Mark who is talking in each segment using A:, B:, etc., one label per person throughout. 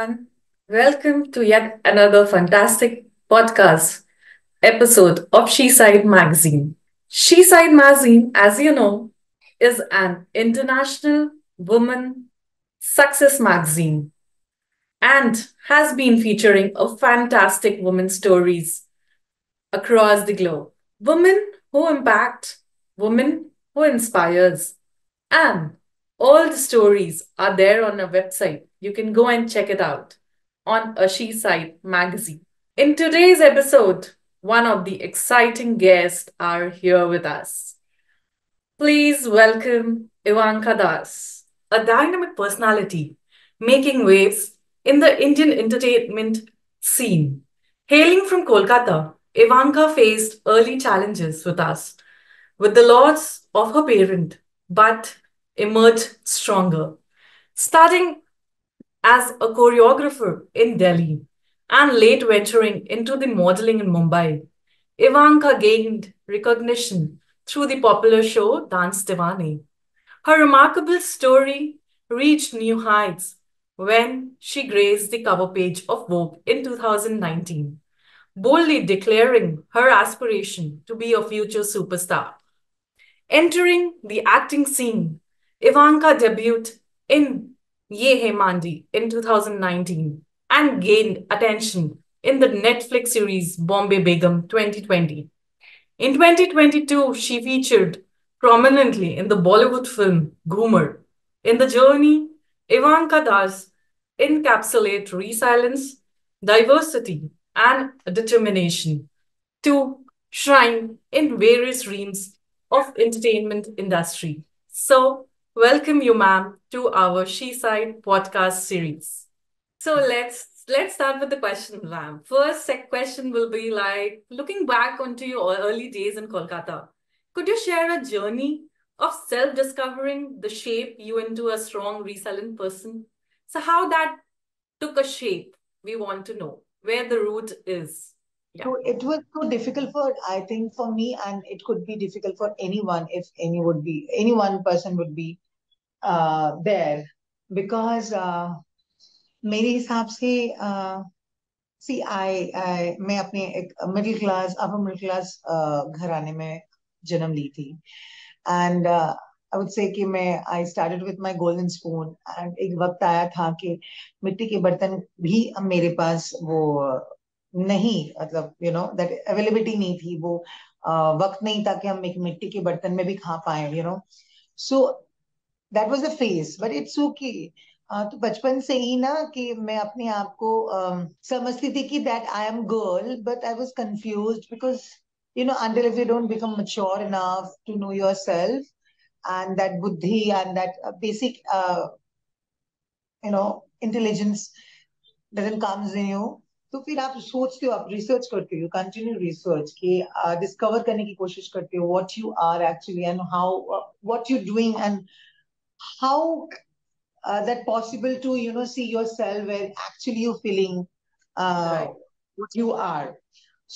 A: everyone. Welcome to yet another fantastic podcast episode of She Side Magazine. She Side Magazine, as you know, is an international woman success magazine and has been featuring a fantastic women stories across the globe. Women who impact, women who inspires, and all the stories are there on our website. You can go and check it out on a She Side magazine. In today's episode, one of the exciting guests are here with us. Please welcome Ivanka Das, a dynamic personality making waves in the Indian entertainment scene. Hailing from Kolkata, Ivanka faced early challenges with us, with the loss of her parent, but emerged stronger. Starting as a choreographer in Delhi and late venturing into the modeling in Mumbai, Ivanka gained recognition through the popular show Dance Divani. Her remarkable story reached new heights when she graced the cover page of Vogue in 2019, boldly declaring her aspiration to be a future superstar. Entering the acting scene, Ivanka debuted in Ye Hai Mandi in 2019 and gained attention in the Netflix series Bombay Begum 2020. In 2022, she featured prominently in the Bollywood film Goomer. In the journey, Ivanka Das encapsulates resilience, diversity, and determination to shine in various realms of entertainment industry. So, welcome you, ma'am, to our She Side podcast series. So let's start with the question, Ram. First question will be like looking back onto your early days in Kolkata. Could you share a journey of self-discovering the shape you into a strong, resilient person? So how that took a shape, we want to know where the root is. Yeah.
B: So it was so difficult for, I think, for me, and it could be difficult for anyone if any one person would be there, because मेरे हिसाब से सी आई मैं अपने एक middle class upper middle class घराने में जन्म ली थी एंड आई वुड से कि मैं I started with my golden spoon and एक वक्त आया था कि मिट्टी के बर्तन भी अब मेरे पास वो नहीं मतलब दैट अवेलेबिलिटी नहीं थी वो वक्त नहीं था कि हम एक मिट्टी के बर्तन में भी खा पाए so that was the face but it's okay तो बचपन से ही ना कि मैं अपने आप को समझती थी कि that I M girl but I was confused because until if you don't become mature enough to know yourself and that buddhi and that basic intelligence doesn't comes in you तो फिर आप सोचते हो आप रिसर्च करते हो continue research कि discover करने की कोशिश करते हो what you are actually and how what you doing and how that possible to see yourself where actually you're feeling uh,
A: Right.
B: what you are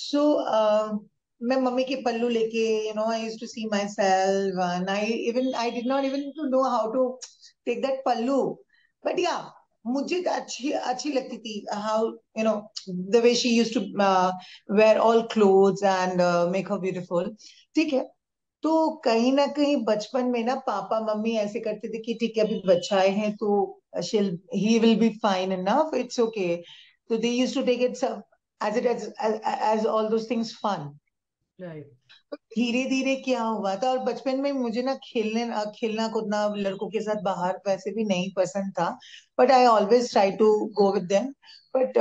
B: so मैं मम्मी के पल्लू लेके I used to see myself and I did not even to know how to take that pallu but yeah मुझे तो अच्छी अच्छी लगती थी how the way she used to wear all clothes and make her beautiful ठीक है तो कहीं ना कहीं बचपन में ना पापा मम्मी ऐसे करते थे कि ठीक है अभी बच्चाए हैं तो she'll he will be fine enough it's okay so they used to take it as it as all those things fun
A: Right.
B: धीरे धीरे क्या हुआ था और बचपन में मुझे ना खेलना कूदना लड़कों के साथ बाहर वैसे भी नहीं पसंद था but I always try to go with them but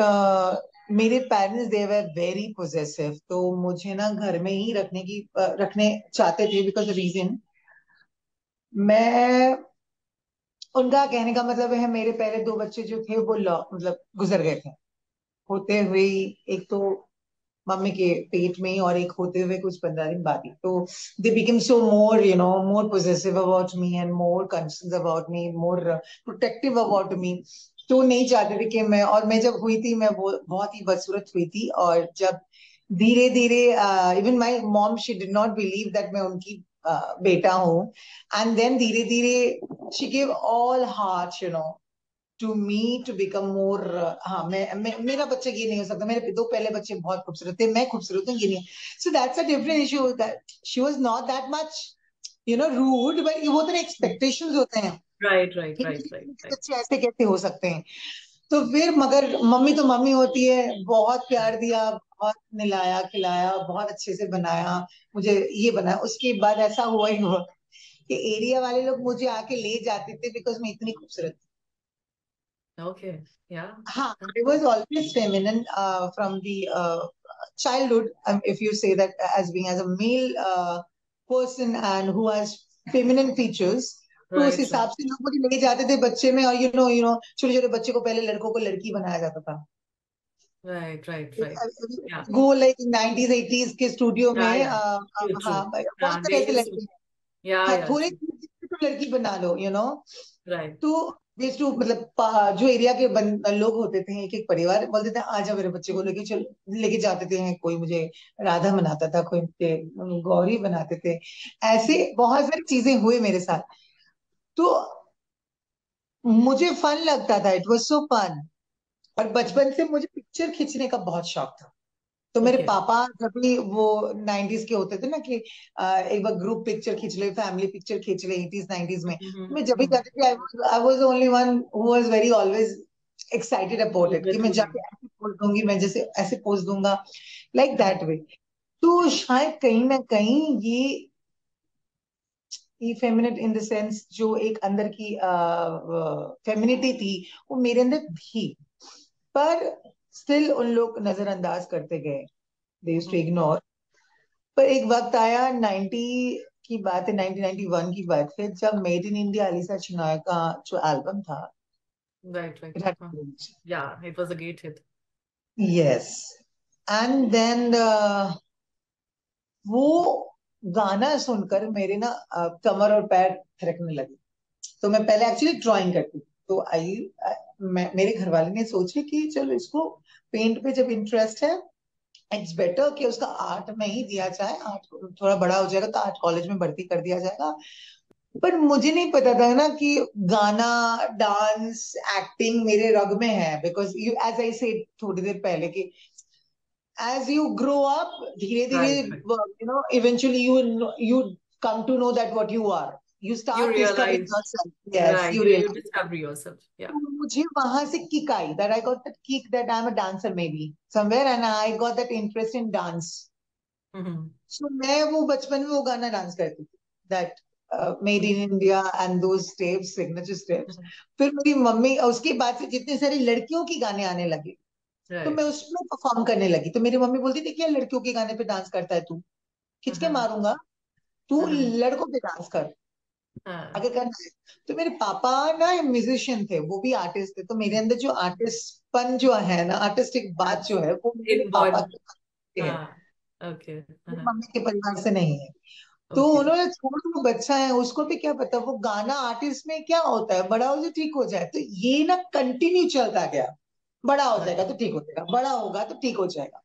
B: मेरे parents they were very possessive तो मुझे ना घर में ही रखने चाहते थे बिकॉज रीजन मैं उनका कहने का मतलब है मेरे पहले दो बच्चे जो थे वो मतलब गुजर गए थे होते हुए ही एक तो मम्मी के पेट में ही और एक होते हुए कुछ 15 दिन बाद ही तो they became so more more possessive about me and more concern about me more protective about me तो नहीं चाहते थे कि मैं और मैं जब हुई थी मैं वो बहुत ही बदसूरत हुई थी और जब धीरे धीरे even my mom she did not believe that मैं उनकी बेटा हूँ एंड देन धीरे धीरे she give all heart to me to become more, हाँ मेरा बच्चा ये नहीं हो सकता, मेरे दो पहले बच्चे बहुत खूबसूरत थे, मैं खूबसूरत हूँ ये नहीं। So that's a different issue, that she was not that much rude, but वो तो एक्सपेक्टेशंस होते हैं
A: राइट राइट
B: कि
A: राइट राइट राइट।
B: बच्चे ऐसे कैसे हो सकते हैं। तो फिर मगर मम्मी तो मम्मी होती है, बहुत प्यार दिया, बहुत निलाया खिलाया, बहुत अच्छे से बनाया, मुझे ये बनाया। उसके बाद ऐसा हुआ ही हुआ कि एरिया वाले लोग मुझे आके ले जाते थे बिकॉज मैं इतनी खूबसूरत थी।
A: ओके। या।
B: हाँ, I was always feminine from the childhood. If you say that as being as a male person and who has feminine features, तो उस
A: राइट
B: हिसाब से लोग मुझे ले जाते थे बच्चे में। और छोटे छोटे बच्चे को पहले लड़कों को लड़की बनाया जाता था।
A: Right right right. या
B: गो लाइक 90s 80s के स्टूडियो
A: या
B: में
A: या ट्रू ट्रू।
B: हाँ भाई, बहुत
A: हाँ,
B: तरह
A: दे
B: के
A: यूज्ड टू।
B: लड़के हैं।
A: या
B: हाँ,
A: या
B: थोड़े
A: ट्रू।
B: तो लड़की बना लो
A: राइट।
B: तो दिस टू मतलब जो एरिया के लोग होते थे, एक एक परिवार बोलते थे आजा मेरे बच्चे को लेके चल, लेके जाते थे। कोई मुझे राधा बनाता था, कोई मुझे गौरी बनाते थे। ऐसे बहुत सारी चीजें हुई मेरे साथ। तो मुझे फन लगता था, इट वाज सो फन। और बचपन से मुझे पिक्चर खींचने का बहुत शौक था। तो मेरे
A: ओके।
B: पापा जब भी वो 90s के होते थे ना कि एक बार ग्रुप पिक्चर खींच ले, फैमिली पिक्चर खींच ले 80s 90s में, मैं जब भी जाती थी I was only one who was very always excited about it कि
A: विथ
B: मैं
A: यू।
B: जाके ऐसे पोज दूंगी, मैं जैसे ऐसे पोज दूंगा, लाइक
A: हाँ।
B: That way. तो शायद कहीं ना कहीं ये फेमिनिट इन द सेंस जो एक अंदर की फेमिनिटी थी वो मेरे अंदर थी। पर स्टिल उन लोग नजरअंदाज करते गए, दे यूज्ड टू इग्नोर। पर एक वक्त आया 90 की बात है, 1991 की बात है, जब made in India Alisha Chinai का जो एल्बम था,
A: राइट
B: इट
A: राइट।
B: हैड
A: हाँ। Yeah it was a great hit.
B: Yes, and then वो गाना सुनकर मेरे ना कमर और पैर थिरकने लगे। तो मैं पहले एक्चुअली ड्राइंग करती थी, तो मेरे घर वाले ने सोचे कि चलो इसको पेंट पे जब इंटरेस्ट है, इट्स बेटर कि उसका आर्ट में ही दिया जाए, आर्ट थोड़ा बड़ा हो जाएगा तो आर्ट कॉलेज में भर्ती कर दिया जाएगा। पर मुझे नहीं पता था ना कि गाना, डांस, एक्टिंग मेरे रग में है। Because you as I said थोड़ी देर पहले कि एज यू ग्रो अप, धीरे धीरे
A: right right.
B: Eventually you come to know that what you are, you
A: You
B: start discovering
A: realize,
B: yourself. Yes,
A: right?
B: You
A: You
B: realise.
A: discover yourself. Yeah.
B: मुझे वहां से kick आई, that I got that kick that I am a dancer maybe somewhere, and I got that interest in dance.
A: Mm-hmm.
B: So मैं वो बचपन में वो गाना डांस करती थी, that made in India and दो स्टेप्स, सिग्नेचर स्टेप्स।
A: Mm-hmm.
B: फिर मेरी मम्मी, उसके बाद से जितने सारी लड़कियों के गाने आने लगे तो मैं
A: Right.
B: उसमें परफॉर्म करने लगी। तो मेरी मम्मी बोलती थी क्या लड़कियों के गाने पे डांस करता है तू, खींच के
A: Uh-huh.
B: मारूंगा, तू
A: Uh-huh.
B: लड़कों पे डांस कर
A: Uh,
B: अगर करना है। तो मेरे पापा ना म्यूजिशियन थे, वो भी आर्टिस्ट थे, तो मेरे अंदर जो आर्टिस्ट पन जो है ना, आर्टिस्टिक बात जो
A: that's
B: है, वो मेरे पापा
A: embodied.
B: के है,
A: Okay.
B: मेरी
A: Uh-huh.
B: मम्मी के परिवार से नहीं है। तो
A: Okay.
B: उन्होंने छोड़, वो बच्चा है उसको भी क्या पता वो गाना आर्टिस्ट में क्या होता है, बड़ा हो जाए ठीक हो जाए। तो ये ना कंटिन्यू चलता गया, बड़ा हो जाएगा
A: Okay.
B: तो ठीक हो जाएगा, बड़ा होगा तो ठीक हो जाएगा।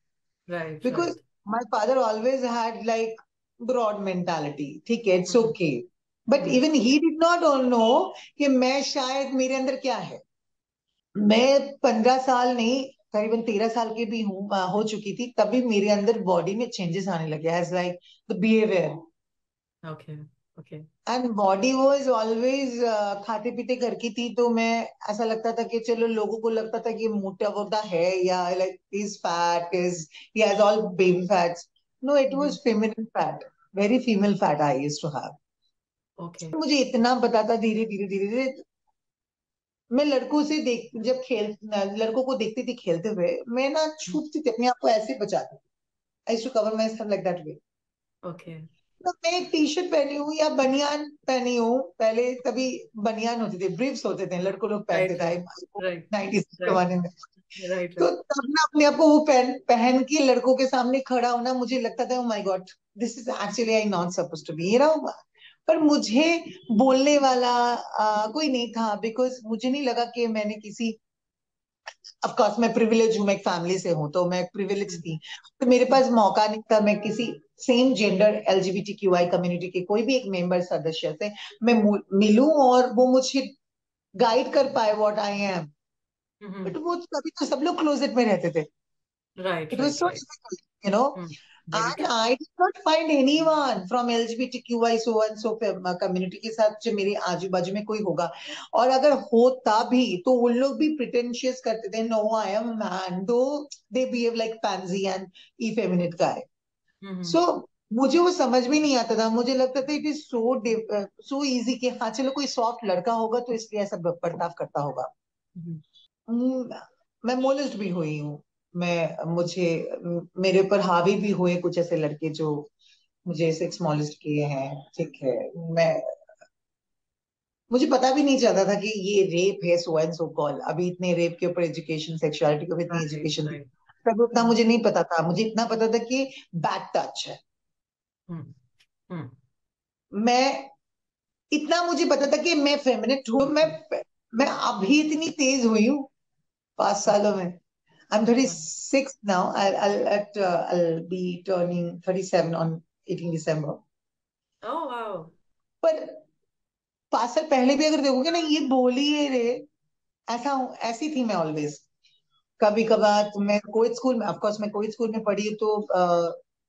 A: Right.
B: Because
A: Right.
B: My father always had like broad mentality, ठीक है it's
A: Mm-hmm.
B: Okay. But
A: Mm-hmm.
B: Even he did not know कि मैं शायद मेरे अंदर क्या है। मैं 15 साल नहीं, करीबन 13 साल की भी हो चुकी थी, तभी मेरे अंदर बॉडी में चेंजेस आने लगे, as like the behaviour.
A: Okay. Okay.
B: And body was always खाते पीते घर की थी, तो मैं ऐसा लगता था कि चलो लोगों को लगता था कि ये मोटा वोटा है, या like is fat, is he has all baby fats. No, it
A: Mm-hmm.
B: Was feminine fat, very female fat I used to have.
A: Okay.
B: मुझे इतना पता था, धीरे धीरे धीरे धीरे मैं लड़कों से देख जब खेल लड़कों को देखती थी खेलते हुए, मैं ना छूटती थी अपने आप को, ऐसे बचाती थी। I used to cover myself like that way.
A: Okay.
B: तो मैं एक टी शर्ट पहनी हूँ या बनियान पहनी हूँ, पहले तभी बनियान होते थे, ब्रीफ्स होते थे, लड़कों लोग पहनते
A: Right.
B: थे
A: Right. Right.
B: 90s के
A: Right.
B: जमाने में।
A: Right.
B: तो
A: Right.
B: तब ना अपने आप को वो पहन पहन के लड़कों के सामने खड़ा होना, मुझे लगता था oh my God, this is actually I not suppose to be, पर मुझे बोलने वाला कोई नहीं था, बिकॉज मुझे नहीं लगा कि मैंने किसी, ऑफ कोर्स मैं प्रिविलेज हूँ, मैं एक फैमिली से हूँ तो मैं प्रिविलेज थी, तो मेरे पास मौका नहीं था मैं किसी सेम जेंडर LGBTQI कम्युनिटी के कोई भी एक मेंबर सदस्य से मैं मिलूं और वो मुझे गाइड कर पाए what I am. But
A: Mm-hmm.
B: वो तभी तो सब लोग क्लोजेट में रहते थे।
A: Right,
B: It was
A: right,
B: so
A: right.
B: difficult, you know.
A: Hmm. Very
B: And
A: true.
B: I did not find anyone from LGBTQI so and so community के साथ जो मेरे आजू बाजू में कोई होगा। और अगर होता भी तो उन लोग भी प्रिटेंशियस करते थे, no I am man, though they behave like pansy and effeminate guy.
A: Mm-hmm.
B: So मुझे वो समझ में नहीं आता था। मुझे लगता था इट इज सो इजी कि हाँ चलो कोई सॉफ्ट लड़का होगा तो इसलिए ऐसा बर्ताव करता होगा।
A: Mm-hmm.
B: मैं मोलेस्ट भी हुई हूँ। मुझे मेरे ऊपर हावी भी हुए कुछ ऐसे लड़के जो मुझे सेक्स मॉलेस्ट किए हैं। ठीक है, मैं मुझे पता भी नहीं चलता था कि ये रेप है, सो एंड सो कॉल। अभी इतने रेप के ऊपर एजुकेशन, सेक्सुअलिटी के ऊपर इतनी
A: Right,
B: एजुकेशन थी,
A: right.
B: तब उतना
A: Mm-hmm.
B: मुझे नहीं पता था। मुझे इतना पता था कि बैड टच है।
A: Mm-hmm.
B: मैं इतना मुझे पता था कि मैं फेमिनिस्ट हूँ। मैं अभी इतनी तेज हुई हूँ 5 सालों में। I'm
A: Right.
B: 36 now. I'll be turning 37 on 18 December.
A: Oh, wow.
B: पर 5 साल पहले भी अगर देखोगे ना, ये बोली है रे, ऐसा हूँ, ऐसी थी मैं ऑलवेज। कभी कभार तो मैं कोई स्कूल में, ऑफ कोर्स मैं कोई स्कूल में पढ़ी हूँ, तो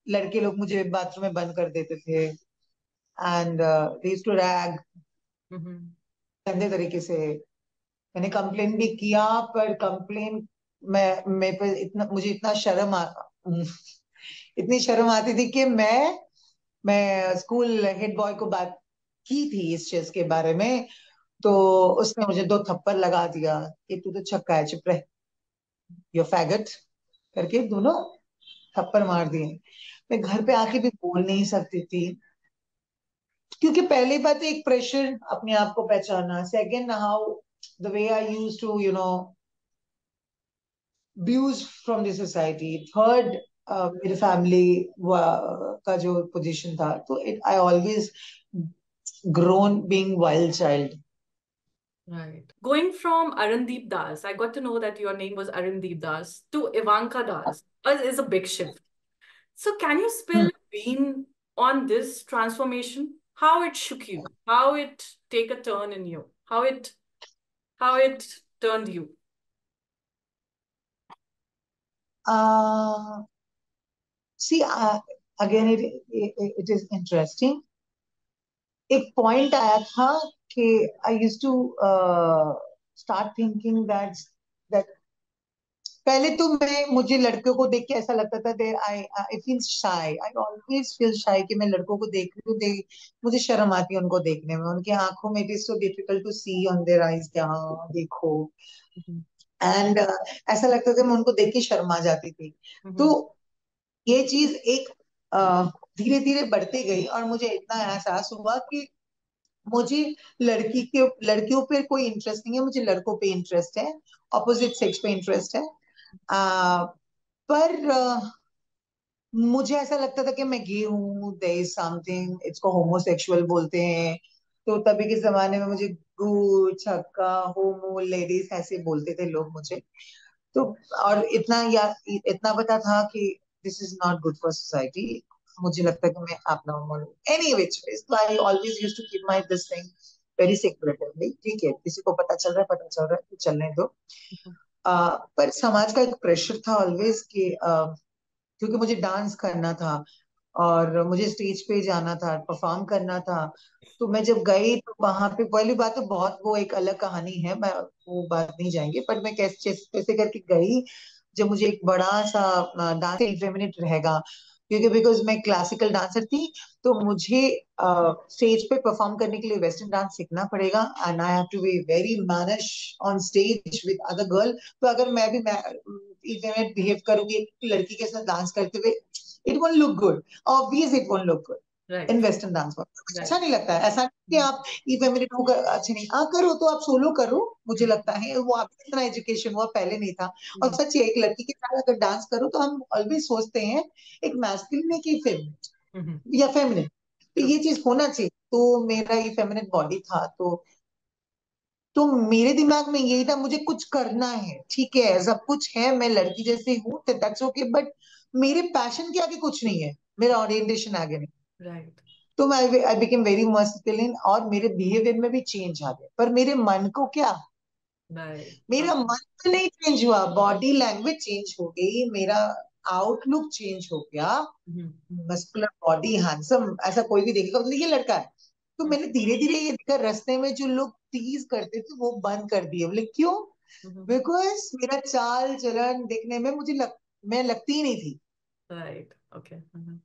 B: लड़के लोग मुझे बाथरूम में बंद कर देते थे। And they used to rag
A: Mm-hmm.
B: गंदे तरीके से। मैंने कंप्लेन भी किया, पर कंप्लेन मैं पर इतना मुझे इतना इतनी शर्म आती थी कि मैं स्कूल हेड बॉय को बात की थी इस चीज के बारे में। तो उसने मुझे 2 थप्पड़ लगा दिया कि तू तो छक्का है, चुप रह, यो फैगट करके दोनों थप्पड़ मार दिए। मैं घर पे आके भी बोल नहीं सकती थी, क्योंकि पहली बात एक प्रेशर अपने आप को पहचानना, second how the way I use to views from the society, third मेरे फैमिली का जो पोजीशन था, तो it I always grown being wild child.
A: Right. Going from Arandeep Das, I got to know that your name was Arandeep Das, to Ivanka Das is a big shift. So, can you spill beam on this transformation? How it shook you? How it take a turn in you? How it turned you?
B: uh, See, again it is interesting। एक point आया था कि I used to start thinking that पहले तो मुझे लड़कियों को देख के ऐसा लगता था, दे आई आई फील शाई, आई ऑलवेज फील शाई कि मैं लड़कों को देख रही हूँ, मुझे शर्म आती है उनको देखने में। उनकी आंखों में it is so difficult to see on their eyes कि हाँ देखो।
A: Mhm.
B: एंड ऐसा लगता था मैं उनको देख के शर्मा जाती थी। तो
A: Mhm.
B: ये चीज एक धीरे धीरे बढ़ती गई और मुझे इतना एहसास हुआ कि मुझे लड़कियों पे कोई इंटरेस्ट नहीं है, मुझे लड़कों पे इंटरेस्ट है, ऑपोजिट सेक्स पे इंटरेस्ट है। पर मुझे ऐसा लगता था कि मैं गे हूँ, देयर इज समथिंग, इसको होमोसेक्सुअल बोलते हैं। तो तभी के जमाने में मुझे गू छक्का होमो लेडीज ऐसे बोलते थे लोग मुझे। तो और इतना पता था कि this is not good for society. मुझे लगता है कि मैं अपना एनी विच तो I always use to keep my this thing very secretively. ठीक है, किसी को पता चल रहा है तो चलने दो। पर समाज का एक प्रेशर था ऑलवेज कि क्योंकि मुझे डांस करना था और मुझे स्टेज पे जाना था, परफॉर्म करना था। तो मैं जब गई तो वहां पे पहली बात तो बहुत, वो एक अलग कहानी है, मैं वो बात नहीं जाएंगे, पर मैं कैसे कैसे करके गई। जब मुझे एक बड़ा सा डांस 5 मिनट रहेगा, क्योंकि बिकॉज मैं क्लासिकल डांसर थी, तो मुझे स्टेज पे परफॉर्म करने के लिए वेस्टर्न डांस सीखना पड़ेगा and I have to be very mannish on stage with other girl. तो अगर मैं भी इवेंट बिहेव करूंगी एक लड़की के साथ डांस करते हुए, it won't look good, obvious it won't look good in
A: Right.
B: Western dance. अच्छा
A: Right.
B: नहीं लगता है। ऐसा नहीं कि आप इफेमिनेट होकर अच्छे नहीं, हाँ करो तो आप सोलो करो। मुझे लगता है वो आप इतना एजुकेशन हुआ पहले नहीं था। और
A: Mhm.
B: सच है, एक लड़की के साथ अगर डांस करो तो हम ऑलवेज सोचते हैं एक मैस्कुलिन है कि फेमिनिन
A: Mhm.
B: या फेमिनिन, तो
A: True.
B: ये चीज होना चाहिए। तो मेरा ये फेमिनिन बॉडी था, तो मेरे दिमाग में यही था मुझे कुछ करना है। ठीक है, सब कुछ है, मैं लड़की जैसे हूँ, दैट्स ओके, बट मेरे पैशन के आगे कुछ नहीं है, मेरा ओरिएंटेशन आगे नहीं।
A: Right.
B: तो मैं आई बिकेम वेरी मस्कुलिन और मेरे बिहेवियर में भी चेंज आ गया, पर मेरे मन को क्या,
A: Right.
B: मेरा
A: Okay.
B: मन तो नहीं चेंज हुआ, बॉडी लैंग्वेज चेंज हो गई, मेरा आउटलुक चेंज हो गया,
A: Mm-hmm.
B: मस्कुलर बॉडी, हैंडसम, ऐसा कोई भी देखेगा बोले ये लड़का है। तो मैंने धीरे धीरे ये देखा, रास्ते में जो लोग टीज करते थे वो बंद कर दिए। बोले क्यों?
A: Mm-hmm.
B: बिकॉज मेरा चाल चलन देखने में मैं लगती ही नहीं थी।
A: Right. Okay. Mm-hmm.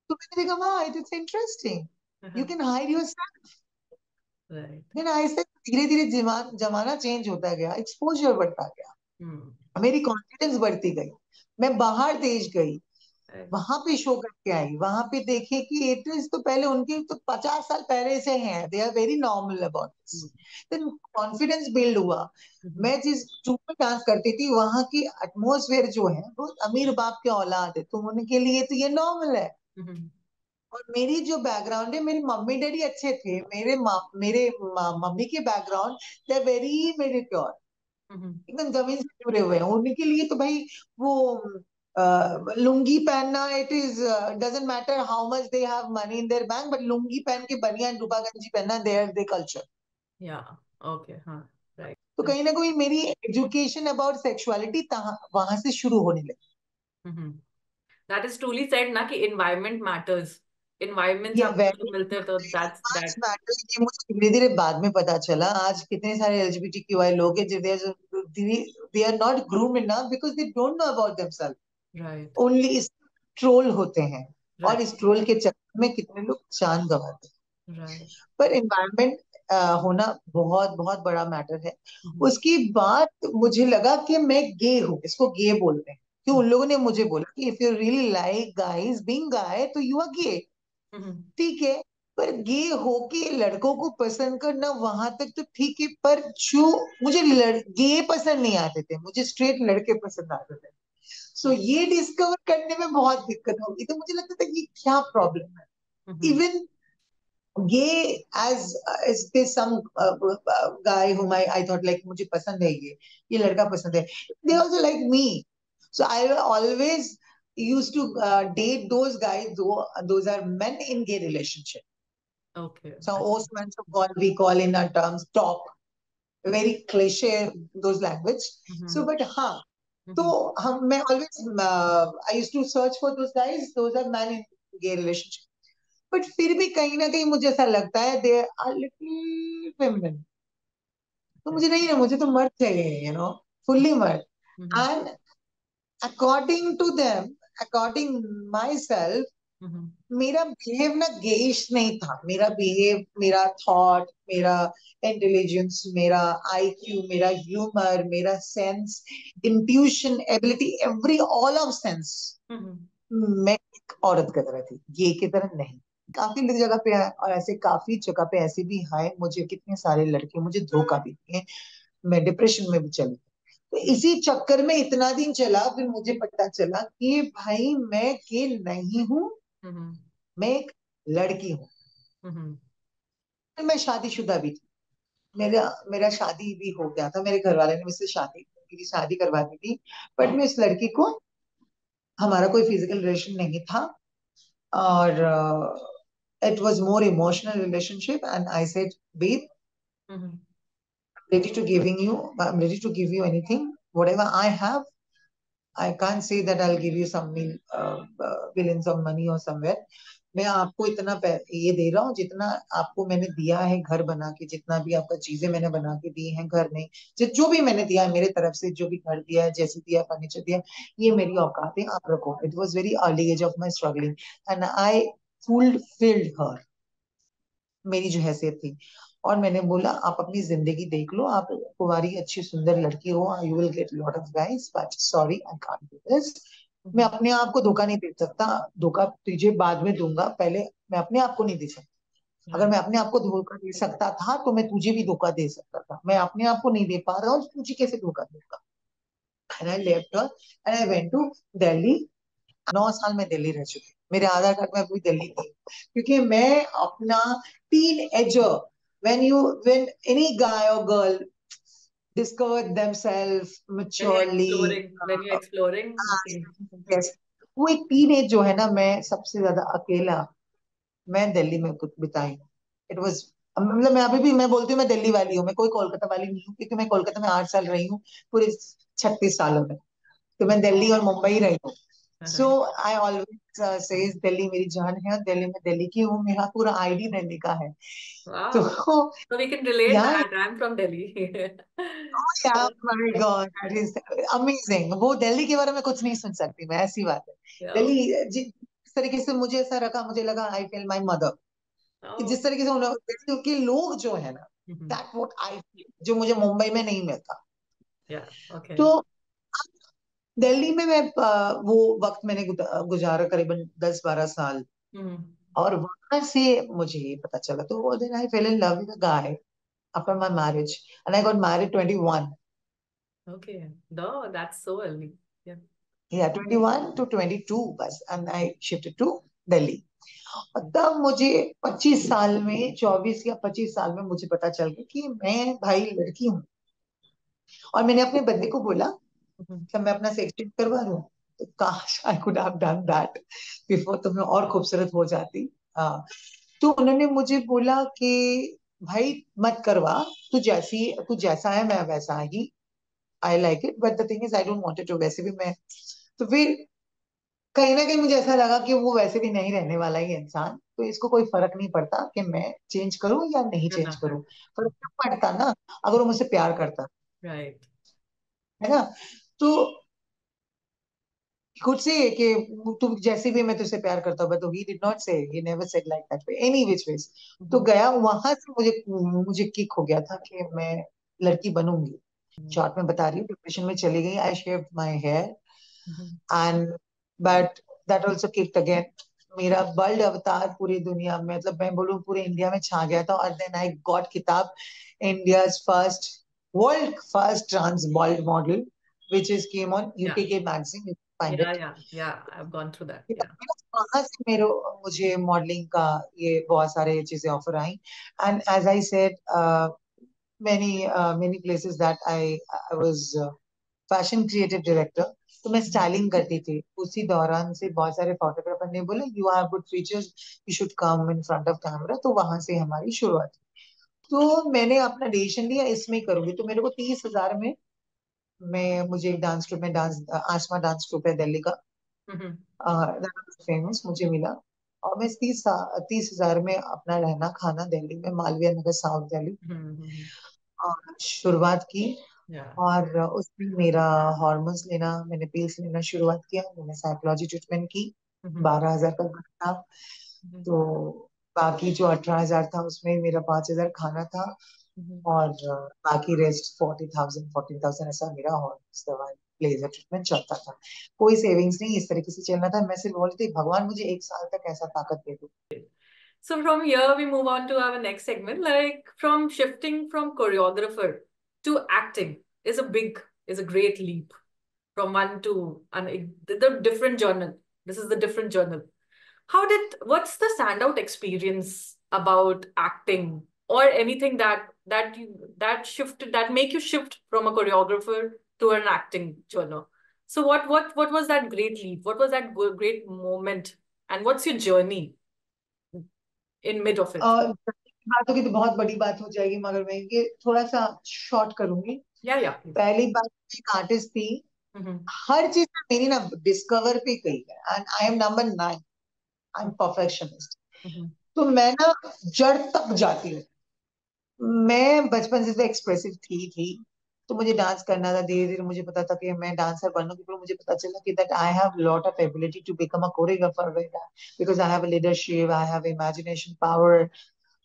B: तो मैंने देखा वाह it is interesting,
A: Uh-huh.
B: You can hide your.
A: Right.
B: Then ऐसे धीरे धीरे जमाना चेंज होता गया, एक्सपोजर बढ़ता गया,
A: Mm.
B: मेरी कॉन्फिडेंस बढ़ती गई, मैं बाहर देश गई,
A: Right.
B: वहां पे शो करके आई, वहां पे देखे कि एट्रेस तो पहले उनके तो 50 साल पहले से हैं, they are very normal about this.
A: Mm.
B: Then confidence build हुआ।
A: Mm-hmm.
B: मैं जिस ट्रूप में डांस करती थी वहां की एटमोसफेयर जो है वो अमीर बाप के औलाद है, तो उनके लिए तो ये नॉर्मल है।
A: Mm-hmm.
B: और मेरी जो बैकग्राउंड है, मेरी मम्मी डैडी अच्छे थे, मम्मी के background they very very pure,
A: Mm-hmm.
B: एकदम जमीन से जुड़े हुए हैं। उनके लिए तो भाई वो लुंगी पहनना, it is doesn't matter how much they have money in their bank, but lungi पहन के बनियान डूबा गंजी पहनना their the culture.
A: Yeah. Okay. Huh. Right.
B: तो कहीं ना कहीं मेरी एजुकेशन अबाउट सेक्सुअलिटी वहां से शुरू होने लगी।
A: Mm-hmm. That is truly said ना कि environment matters. Environment से
B: ये
A: आपको जो
B: वेरी
A: मिलते हैं तो that's
B: मच
A: that.
B: मैटर, ये मुझे धीरे धीरे बाद में पता चला। आज कितने सारे एलजीबीटीक्यूआई लोग हैं, they are not groomed enough because they don't know about themselves,
A: Right.
B: Only इस ट्रोल होते हैं, और
A: Right.
B: इस ट्रोल के चक्कर में कितने लोग जान गंवाते हैं।
A: Right.
B: पर एनवायरनमेंट होना बहुत बहुत बड़ा मैटर है।
A: Mm-hmm.
B: उसकी बात मुझे लगा कि मैं गे हूँ, इसको गे बोलते हैं, कि उन लोगों ने मुझे बोला कि if you really like guys being guy तो यू आर गे।
A: Mm-hmm.
B: ठीक है, पर गे होके लड़कों को पसंद करना वहां तक तो ठीक है, पर जो मुझे गे पसंद नहीं आते थे, मुझे स्ट्रेट लड़के पसंद आते थे। सो ये डिस्कवर करने में बहुत दिक्कत होगी, तो मुझे लगता था कि क्या प्रॉब्लम है।
A: Mm-hmm.
B: Even gay as this some guy whom I thought like मुझे पसंद है, ये लड़का पसंद है, they also like me, so I always used to date those guys, those are men in gay relationship.
A: Okay.
B: So Osman so called, we call in our terms top, very cliche those language.
A: Mm-hmm.
B: So but हाँ,
A: Mm-hmm.
B: तो हम मैं always I used to search for those guys, those are men in gay relationship, but फिर भी कहीं ना कहीं मुझे ऐसा लगता है दे आर लिटिल फेमिनिन। तो
A: Okay.
B: मुझे नहीं है, मुझे तो मर्द चाहिए, फुल्ली मर्द।
A: Mm-hmm.
B: And according to them, according myself,
A: Mm-hmm.
B: मेरा बिहेव ना गेइश नहीं था, मेरा बिहेव, मेरा थॉट, मेरा इंटेलिजेंस, मेरा आईक्यू, मेरा ह्यूमर, मेरा sense, intuition, ability, every all of sense,
A: Mm-hmm.
B: मैं एक औरत की तरह थी, ये की तरह नहीं। काफी जगह पे है, और ऐसे काफी जगह पे ऐसे भी है, मुझे कितने सारे लड़के मुझे धोखा भी दिए, मैं डिप्रेशन में भी चली। तो इसी चक्कर में इतना दिन चला, फिर मुझे पता चला कि भाई मैं के नहीं हूँ,
A: Mm-hmm.
B: मैं एक लड़की हूँ।
A: Mm-hmm.
B: फिर मैं शादीशुदा भी थी, मेरा मेरा शादी भी हो गया था, मेरे घर वाले ने मुझसे मेरी शादी करवा दी थी, बट मैं इस लड़की को, हमारा कोई फिजिकल रिलेशन नहीं था, और it was more emotional relationship, and I said, babe,
A: Mm-hmm.
B: ready to giving you, I'm ready to give you anything, whatever I have. I can't say that I'll give you some billions of money or somewhere. मैं आपको इतना ये दे रहा हूँ जितना आपको मैंने दिया है घर बना के, जितना भी आपका चीजें मैंने बना के दी हैं, घर नहीं, जो भी मैंने दिया है मेरे तरफ से, जो भी घर दिया है, जैसे दिया फर्नीचर दिया, ये मेरी औकात है, आप रखो। It was very early age of my struggling, and I fulfilled her, मेरी जो हैसियत थी। और मैंने बोला आप अपनी जिंदगी देख लो, आप कुंवारी अच्छी सुंदर लड़की हो, you will get lot of guys, but sorry I can't do this. मैं अपने आप को धोखा नहीं दे सकता, धोखा तुझे बाद में दूंगा, पहले मैं अपने आप को नहीं दे सकता। अगर
A: Right.
B: मैं अपने आप को धोखा दे सकता था तो मैं तुझे भी धोखा दे सकता था, मैं अपने आप को नहीं दे पा रहा हूँ, तो तुझे कैसे धोखा दूंगा। And I left her and I went to Delhi. 9 साल में दिल्ली रह चुकी, मेरे आधार कार्ड में अभी दिल्ली थी, क्योंकि मैं अपना teenager, when any guy or girl discover themselves
A: When you're
B: maturely,
A: exploring, when you're exploring, okay.
B: yes, वो एक टीन एज जो है ना, मैं सबसे ज्यादा अकेला मैं दिल्ली में कुछ बिताई हूँ। इट वॉज, मतलब मैं अभी भी मैं बोलती हूँ मैं दिल्ली वाली हूँ, मैं कोई कोलकाता वाली नहीं हूँ, क्योंकि मैं कोलकाता में 8 साल रही हूँ पूरे 36 सालों में। तो मैं दिल्ली और मुंबई रही हूँ। सो आई ऑलवेज से दिल्ली मेरी जान है, और दिल्ली में दिल्ली की हूँ, मेरा पूरा आईडी दिल्ली का है। तो
A: Wow. So we can relate
B: यहाँ,
A: that. I'm from Delhi.
B: या my God that is amazing. वो दिल्ली के बारे में कुछ नहीं सुन सकती मैं, ऐसी बात है।
A: Yeah.
B: दिल्ली जिस तरीके से मुझे ऐसा रखा, मुझे लगा आई फील माय मदर, कि
A: Oh.
B: जिस तरीके से दिल्ली के लोग जो है ना,
A: Mhm.
B: That what I feel, जो मुझे मुंबई में नहीं मिलता।
A: Yeah. Okay.
B: तो दिल्ली में मैं वो वक्त मैंने गुजारा करीबन 10-12 साल।
A: Mhm.
B: और वहां से मुझे ये पता चला, तो then I fell in love with a guy after my marriage, and I got married 21।
A: Okay. No, that's so early. Yeah.
B: या 21 to 22 बस, and I shifted to Delhi. और तब मुझे 25 साल में, 24 या 25 साल में मुझे पता चल गया कि मैं भाई लड़की हूँ। और मैंने अपने बंदे को बोला
A: Mhm.
B: कि मैं अपना सेक्स चेंज करवा लूं। तो काश I could have done that before, तो मैं और खूबसूरत हो जाती। हाँ। तो उन्होंने मुझे बोला कि भाई मत करवा, तू जैसा है मैं वैसा ही, I like it, but the thing is I don't want to, वैसे भी मैं। तो फिर कहीं ना कहीं मुझे ऐसा लगा कि वो वैसे भी नहीं रहने वाला ही इंसान, तो इसको कोई फर्क नहीं पड़ता कि मैं चेंज करूं या नहीं
A: You're
B: चेंज
A: not
B: करूं।
A: right.
B: फर्क क्यों पड़ता ना, अगर वो मुझसे प्यार करता,
A: Right.
B: है ना। तो खुद से कि तू जैसे भी, मैं तुझसे प्यार करता हूँ, बट ही डिड नॉट से, he never said like that way any which ways. तो
A: Mhm.
B: गया वहां से, मुझे मुझे किक हो गया था कि मैं लड़की बनूंगी।
A: Mhm.
B: शॉर्ट में बता रही हूँ, डिप्रेशन में चली गई, I shaved my hair,
A: Mhm.
B: And but that also kicked again. मेरा वर्ल्ड अवतार पूरी दुनिया में, मतलब मैं बोलूँ पूरे इंडिया में छा गया था। और देन आई गॉट किताब, India's first, world first trans bold model, which is came on
A: Yeah.
B: UTK magazine, you can find
A: Yeah.
B: it।
A: Yeah. Yeah. I've gone through that. Yeah.
B: वहां से मेरे मुझे मॉडलिंग का ये बहुत सारे चीजें ऑफर आई। And as I said, many many places that I was fashion creative director. तो मैं
A: Mhm.
B: स्टाइलिंग करती थी। उसी दौरान से बहुत सारे फोटोग्राफर ने बोले you have good features, you should come in front of camera. तो वहां से हमारी शुरुआत हुई। तो मैंने अपना डिसीजन लिया इसमें ही करूंगी। तो मेरे को 30,000 में, मैं मुझे एक डांस ट्रूप में, डांस आसमा डांस ट्रूप है दिल्ली का,
A: Mhm.
B: फेमस, मुझे मिला। और मैं 30,000 में अपना रहना खाना दिल्ली में, मालवीय नगर, साउथ दिल्ली,
A: Mhm.
B: शुरुआत की।
A: Yeah.
B: और उसमें मेरा हार्मोन्स लेना, मैंने पिल्स लेना शुरुआत किया, मैंने साइकोलॉजी ट्रीटमेंट की।
A: Mhm.
B: 12,000 का घर था।
A: Mhm.
B: तो बाकी जो 18,000 था उसमें मेरा 5,000 खाना था।
A: Mhm.
B: और बाकी रेस्ट 40,000 14,000 ऐसा मेरा हार्मोन्स दवा लेजर ट्रीटमेंट चलता था। कोई सेविंग्स नहीं, इस तरीके से चलना था। मैं सिर्फ बोल रही थी भगवान मुझे 1 साल तक ऐसा ताकत दे दो।
A: So from here we move on to our next segment. Like from shifting from choreographer to acting is a great leap from one to and the different journal. This is the different journal. What's the standout experience about acting or anything that shifted that make you shift from a choreographer to an acting journal? So what was that great leap? What was that great moment? And what's your journey in mid of it?
B: और बात होगी तो बहुत बड़ी बात हो जाएगी, मगर मैं ये थोड़ा सा शॉर्ट करूंगी।
A: Yeah, yeah, please.
B: पहली बात, मैं एक आर्टिस्ट थी।
A: Mm-hmm.
B: हर चीज मेरी ना डिस्कवर पे गई है, and I M number 9, I am perfectionist.
A: Mm-hmm.
B: तो मैं ना जड़ तक जाती हूँ। मैं बचपन से तो एक्सप्रेसिव थी। तो मुझे डांस करना था, धीरे धीरे मुझे पता था कि मैं डांसर बनूंगी। फिर मुझे पता चला कि that I have lot of ability to become a choreographer, because I have leadership, I have imagination power,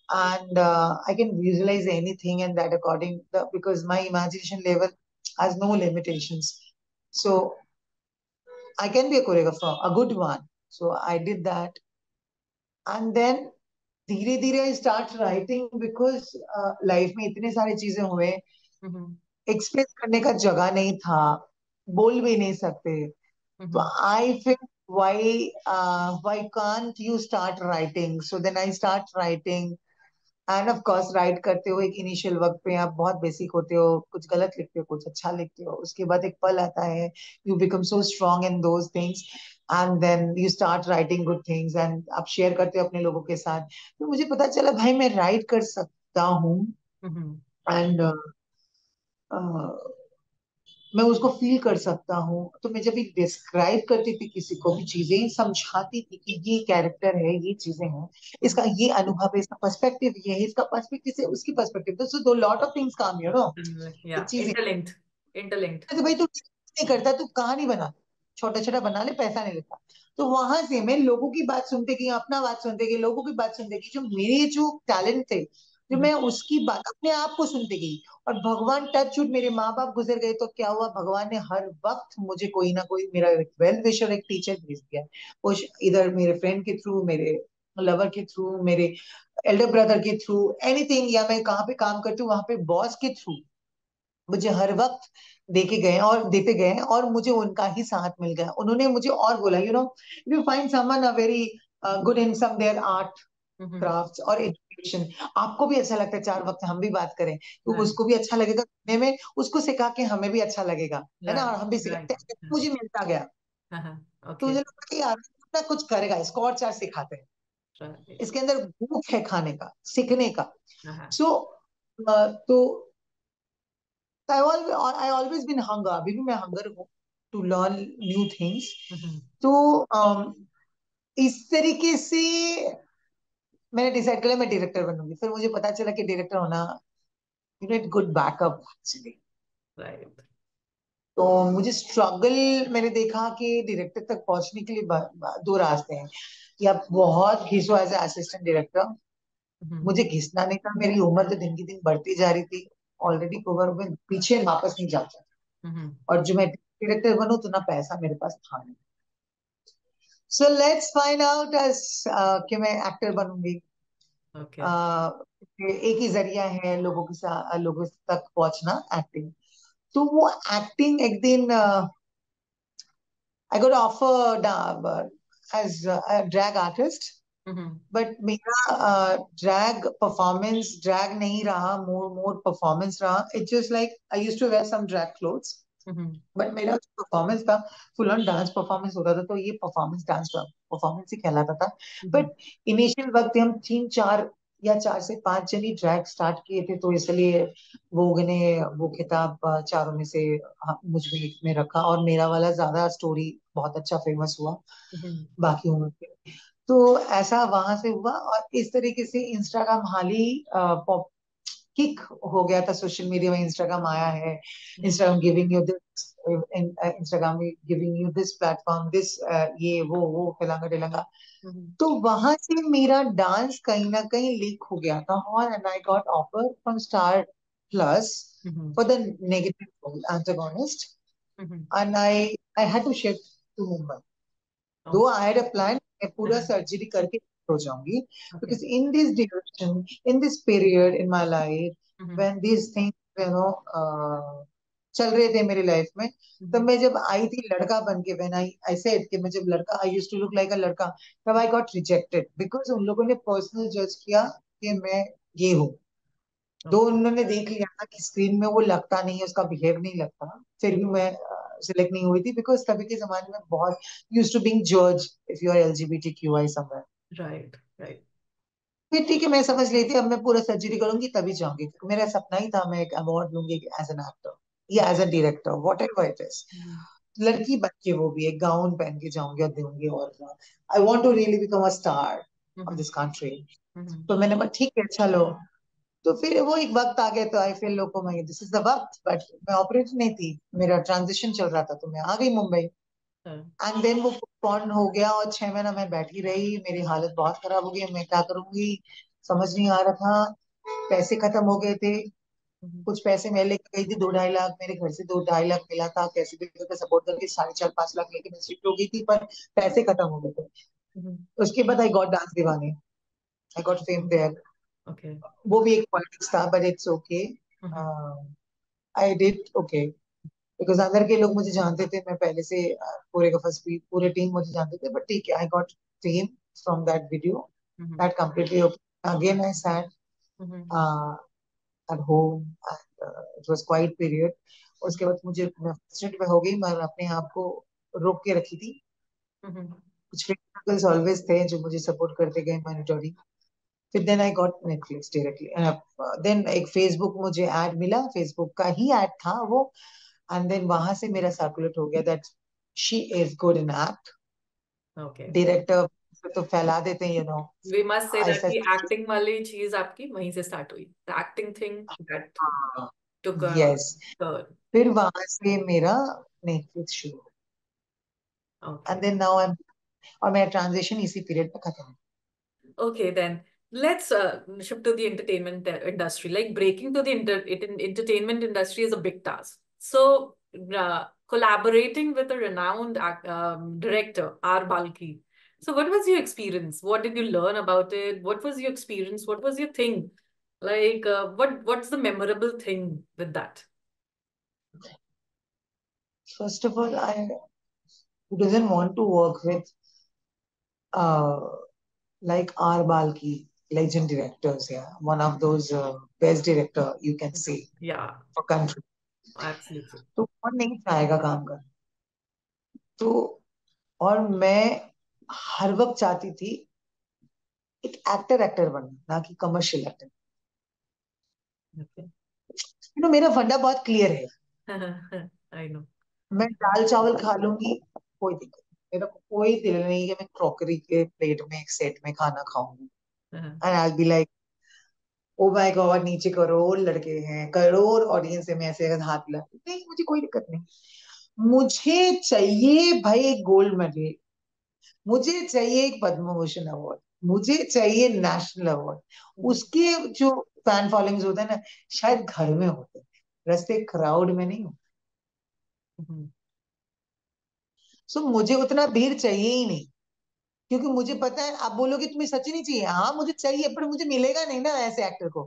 B: and I can visualize anything and that according because my imagination level has no limitations. So I can be a choreographer, a good one. So I did that, and then धीरे धीरे I start writing because life में इतने सारी चीजें हुए,
A: Mm-hmm.
B: Express करने का जगह नहीं था, बोल भी नहीं सकते। तो
A: Mm-hmm.
B: आई फिर why can't you start writing? So then I start writing, end of course right करते हो एक इनिशियल वक्त पे आप बहुत बेसिक होते हो, कुछ गलत लिखते हो, कुछ अच्छा लिखते हो, उसके बाद एक पल आता है, you become so strong in those things and then you start writing good things and आप शेयर करते हो अपने लोगों के साथ। तो मुझे पता चला भाई मैं राइट कर सकता हूँ।
A: हम्म,
B: एंड मैं उसको फील कर सकता हूँ। तो मैं जब भी डिस्क्राइब करती थी किसी को भी चीजें समझाती थी कि ये कैरेक्टर है, ये चीजें हैं, इसका ये अनुभव है, इसका पर्सपेक्टिव ये है, इसका पर्सपेक्टिव से उसकी पर्सपेक्टिव, सो दो लॉट ऑफ थिंग्स काम,
A: या
B: एक चीज
A: इंटरलिंक्ड, इंटरलिंक्ड।
B: तो भाई तू नहीं करता, तू कहानी बना, छोटा छोटा बना ले, पैसा नहीं लेता। तो वहां से मैं लोगों की बात सुनते गई, अपना बात सुनते गई, लोगों की बात सुनते गई, जो मेरे जो टैलेंट थे, जो मैं उसकी बात अपने आप को सुनते गई। और भगवान टच छूट, मेरे माँ बाप गुजर गए तो क्या हुआ, भगवान ने हर वक्त मुझे कोई ना कोई मेरा एक वेल विशर, एक टीचर भेज दिया। वो इधर मेरे फ्रेंड के थ्रू, मेरे लवर के थ्रू, मेरे एल्डर ब्रदर के थ्रू, एनीथिंग, या मैं कहाँ पे काम करती हूँ वहां पे बॉस के थ्रू मुझे हर वक्त देके गए और देते गए, और मुझे उनका ही साथ मिल गया। उन्होंने मुझे और बोला, if you find someone a very good in some their art, crafts और एजुकेशन, आपको भी अच्छा लगता है, चार वक्त हम भी बात करें तो
A: राइट,
B: उसको भी अच्छा लगेगा सुनने में, उसको सिखा के हमें भी अच्छा लगेगा, है ना, और
A: राइट,
B: हम भी सीखते
A: राइट।
B: हैं। मुझे मिलता गया।
A: हाँ, हाँ,
B: तो
A: ओके।
B: मुझे लगा कि यार ना कुछ करेगा, इसको और चार सिखाते हैं,
A: राइट।
B: इसके अंदर भूख है खाने का, सीखने का।
A: हाँ, हाँ।
B: सो तो I always been hunger, अभी भी मैं हंगर हूँ टू लर्न न्यू थिंग्स।
A: हम्म,
B: तो इस तरीके से मैंने डिसाइड किया मैं डायरेक्टर बनूंगी। फिर मुझे पता चला कि डायरेक्टर होना, it good backup actually.
A: Right.
B: तो मुझे स्ट्रगल, मैंने देखा कि डायरेक्टर तक पहुंचने के लिए दो रास्ते हैं, कि आप बहुत घिसो एज असिस्टेंट डायरेक्टर।
A: हम्म,
B: मुझे घिसना नहीं था, मेरी उम्र तो दिन की दिन बढ़ती जा रही थी, ऑलरेडी कवर में पीछे वापस नहीं जाता।
A: हम्म,
B: और जो मैं डायरेक्टर बनूं तो ना पैसा मेरे पास था नहीं। So let's find out as कि मैं एक्टर बनूंगी।
A: ओके।
B: uh, एक ही जरिया है लोगों के साथ, लोगों तक पहुंचना, एक्टिंग। तो वो एक्टिंग एक दिन I got offer as drag artist.
A: Hmm,
B: but मेरा ड्रैग परफॉर्मेंस ड्रैग नहीं रहा, मोर मोर परफॉर्मेंस रहा। It just like I used to wear some drag clothes,
A: hmm,
B: but मेरा जो परफॉर्मेंस था फुल ऑन डांस परफॉर्मेंस होता था, तो ये परफॉर्मेंस डांस परफॉर्मेंस ही कहलाता था।
A: हम्म,
B: बट इनिशियल वक्त हम तीन चार या चार से पांच जन ही ड्रैग स्टार्ट किए थे, तो इसलिए वोग ने वो खिताब चारों में से मुझ में एक में रखा, और मेरा वाला ज्यादा स्टोरी बहुत अच्छा फेमस हुआ
A: हम्म,
B: बाकी उम्र के। तो ऐसा वहां से हुआ, और इस तरीके से इंस्टाग्राम हाल ही किक हो गया था सोशल मीडिया में। इंस्टाग्राम आया है,
A: hmm,
B: Instagram giving you this, Instagram giving you this platform, this ये वो फलांगा ढिलांगा।
A: हम्म,
B: तो वहां से मेरा डांस कहीं ना कहीं लीक हो गया था, और and I got offer from Star Plus
A: hmm,
B: for the negative antagonist,
A: hmm,
B: and I had to shift to Mumbai. दो
A: okay.
B: I had a plan, मैं पूरा
A: हाँ,
B: सर्जरी करके हो जाऊंगी,
A: okay.
B: Because in this duration, in this period in my life,
A: hmm,
B: when this things चल रहे थे मेरी लाइफ में, तब
A: हम्म,
B: मैं जब आई थी लड़का बन के, व्हेन आई सेड कि मैं जब लड़का, I used to look like a लड़का, तब आई गॉट रिजेक्टेड बिकॉज उन लोगों ने पर्सनल जज किया कि मैं ये हूँ। दो
A: ओके।
B: उन्होंने देख लिया था कि स्क्रीन में वो लगता नहीं है, उसका बिहेव नहीं लगता, फिर भी मैं सिलेक्ट नहीं हुई थी, बिकॉज तभी के जमाने में बहुत यूज टू बीइंग जज if you are LGBTQI somewhere.
A: Right, right.
B: फिर ठीक है, मैं समझ रही थी अब मैं पूरा सर्जरी करूंगी तभी जाऊंगी, क्योंकि मेरा सपना ही था मैं एक अवार्ड लूंगी एज एन एक्टर या as a director, whatever it is.
A: Hmm,
B: लड़की बन के, वो भी एक गाउन पहन के जाऊंगी और दूंगी, और I want to really become a star of
A: hmm,
B: this country.
A: Hmm,
B: तो मैंने बोला ठीक है चलो। तो फिर वो एक वक्त आ गया, तो आई फील लोगों में दिस इज द वक्त, बट मैं ऑपरेटर नहीं थी, मेरा ट्रांजिशन चल रहा था, तो मैं आ गई मुंबई।
A: हाँ,
B: एंड देन वो पोस्टपोन हो गया, और 6 महीना मैं बैठी रही, मेरी हालत बहुत खराब हो गई, मैं क्या करूंगी समझ नहीं आ रहा था। पैसे खत्म हो गए थे,
A: हम्म,
B: कुछ पैसे मैं लेके गई थी, 2-2.5 लाख मेरे घर से 2-2.5 लाख मिला था, कैसे भी करके सपोर्ट करके 4.5-5 लाख लेके मैं शिफ्ट हो गई थी, पर पैसे खत्म हो गए थे।
A: हम्म,
B: उसके बाद आई got Dance Deewane, I got fame there.
A: Okay.
B: वो भी एक पॉलिटिक्स था, but it's okay,
A: hmm,
B: I did okay, because अंदर के लोग मुझे जानते थे, मैं पहले से पूरे का फर्स्ट भी पूरे टीम मुझे जानते थे, बट ठीक है, आई got fame from that video,
A: hmm,
B: that completely okay. Again I sat
A: hmm,
B: at home, it was quite period. उसके बाद मुझे, मैं फ्रस्ट्रेट में हो गई, मैं अपने आप को रोक के रखी थी,
A: Mm-hmm.
B: कुछ फ्रेंड सर्कल्स ऑलवेज थे जो मुझे सपोर्ट करते गए मॉनिटरी. फिर then I got Netflix directly. Then एक फेसबुक मुझे ऐड मिला, फेसबुक का ही ऐड था वो. एंड देन वहां से मेरा सर्कुलेट हो गया that she is good in act.
A: Okay.
B: Director तो फैला देते हैं,
A: We must say that
B: ऐसा.
A: कि acting वाली चीज आपकी वहीं से start हुई. The acting thing that
B: हाँ.
A: took a
B: yes.
A: turn.
B: फिर वहां से मेरा नेटफ्लिक्स शुरू. And
A: Okay.
B: Then now I am, और मेरा ट्रांजिशन इसी पीरियड में खत्म.
A: Okay, then let's shift to the entertainment industry. Like breaking to the entertainment industry is a big task. So, collaborating with a renowned director, R. Balki. So, what was your experience? What did you learn about it? What was your experience? What was your thing? Like, what's the memorable thing with that?
B: First of all, I doesn't want to work with uh, like R. Balki, legend directors. Yeah, one of those best director you can say
A: Yeah,
B: for country.
A: absolutely.
B: तो कौन नहीं चाहेगा काम कर. तो और मैं हर वक्त चाहती थी एक एक्टर एक्टर बनना, ना कि कमर्शियल एक्टर.
A: Okay.
B: मेरा फंडा बहुत क्लियर है.
A: I know.
B: मैं दाल चावल खा लूंगी, कोई दिक्कत नहीं. मेरा को कोई दिल नहीं कि मैं क्रॉकरी के प्लेट में एक सेट में खाना खाऊंगी.
A: Uh-huh.
B: And I be like, O my God, नीचे करोड़ लड़के हैं, करोड़ ऑडियंस है, मैं ऐसे अगर हाथ हिला, नहीं मुझे कोई दिक्कत नहीं. मुझे चाहिए भाई एक गोल्ड मेडल, मुझे चाहिए एक पद्म भूषण अवार्ड, मुझे चाहिए नेशनल अवार्ड. उसके जो फैन फॉलोइंग्स होते हैं ना, शायद घर में होते हैं, रस्ते क्राउड में नहीं होते.
A: Mhm.
B: सो मुझे उतना भीड़ चाहिए ही नहीं. क्योंकि मुझे पता है, आप बोलोगे तुम्हें सच नहीं चाहिए, हाँ मुझे चाहिए, पर मुझे मिलेगा नहीं ना ऐसे एक्टर को.